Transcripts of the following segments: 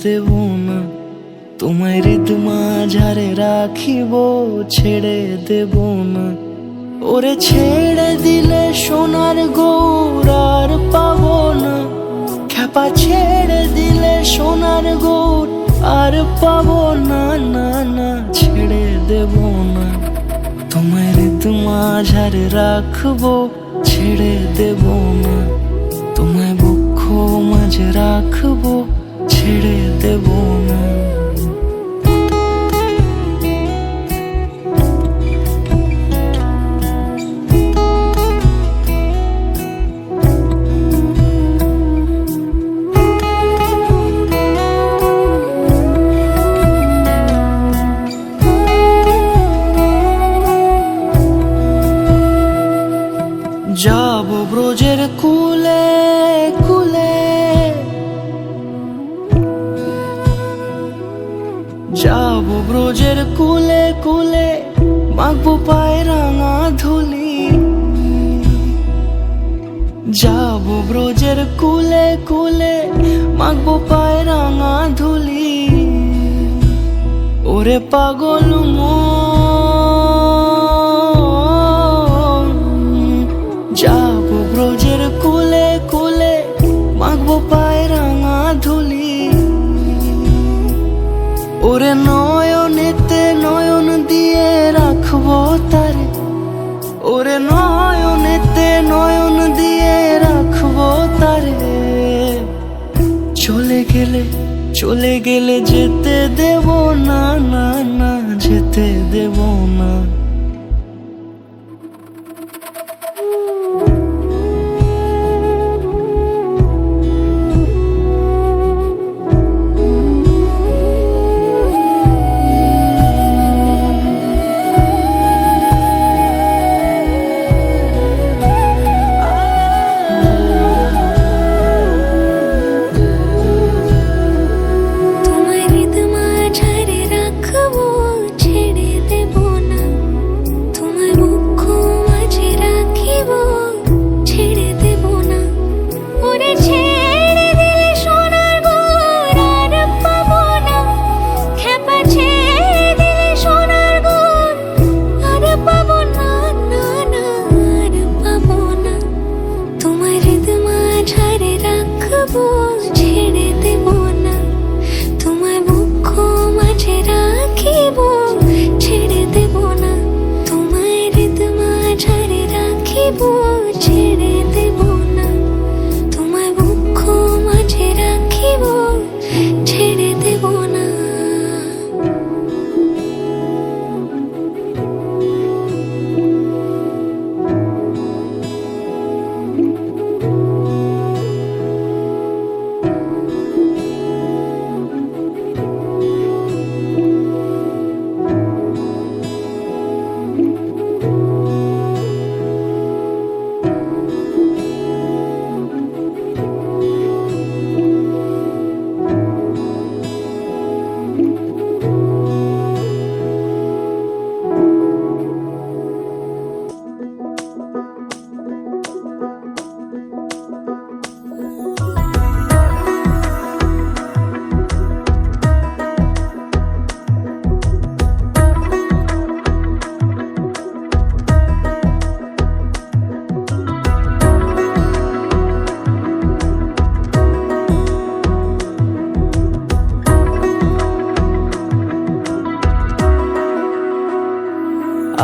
দেব না, তোমায় হৃদ মাঝারে রাখিব, ছেড়ে দেব না। ওরে ছেড়ে দিলে সোনার গৌর আর পাবো না, খ্যাপা ছেড়ে দিলে সোনার গৌর আর পাবো না, না না ছেড়ে দেব না। তোমায় হৃদ মাঝারে রাখবো, ছেড়ে দেব না। তোমায় বক্ষ মাঝে রাখবো, ছেড়ে দেব না। যাব ব্রজের কুলে কুলে, যাব ব্রজের কুলে কুলে, মাখবো পায়ে রাঙা ধুলি। যাব ব্রজের কুলে কুলে, মাখবো পায়ে রাঙা ধুলি। ওরে পাগল যাব ব্রজের কুলে কুলে, মাখবো পায়ে রাঙা ধুলি। ওরে নয়নেতে নয়ন দিয়ে রাখবো তারে, ওরে নয়নেতে নয়ন দিয়ে রাখবো তারে। চলে গেলে যেতে দেব না, না না যেতে দেব না।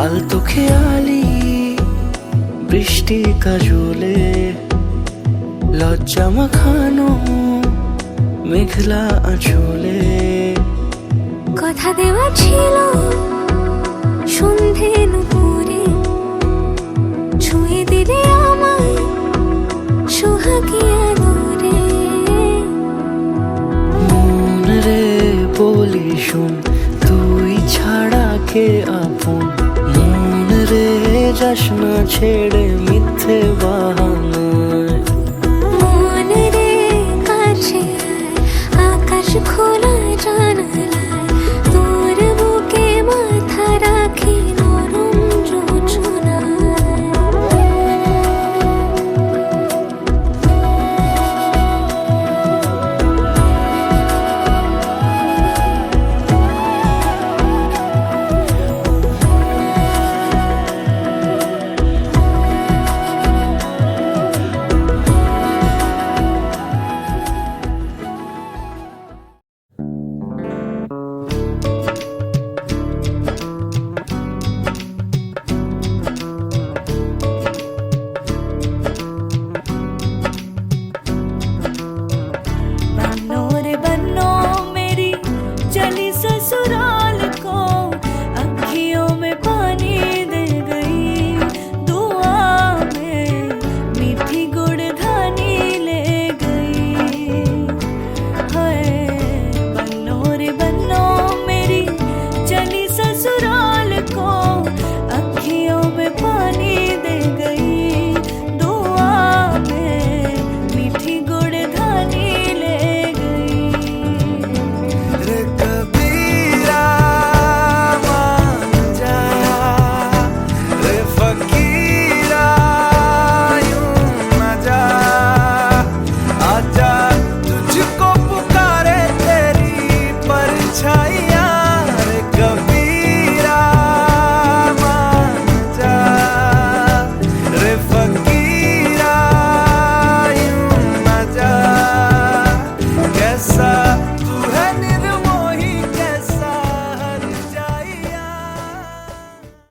আলতো খেয়ালি বৃষ্টি কাজলে, লজ্জা মাখানো মেঘলা আঁচলে। কথা দেওয়া ছিল সন্ধে নুপুরে, ছুঁয়ে দিলে আমায় সোহাগী আদরে। মন রে বলি শোন, তুই ছাড়া কে আপন। মন রে যাস না ছেড়ে মিথ্যে বাহা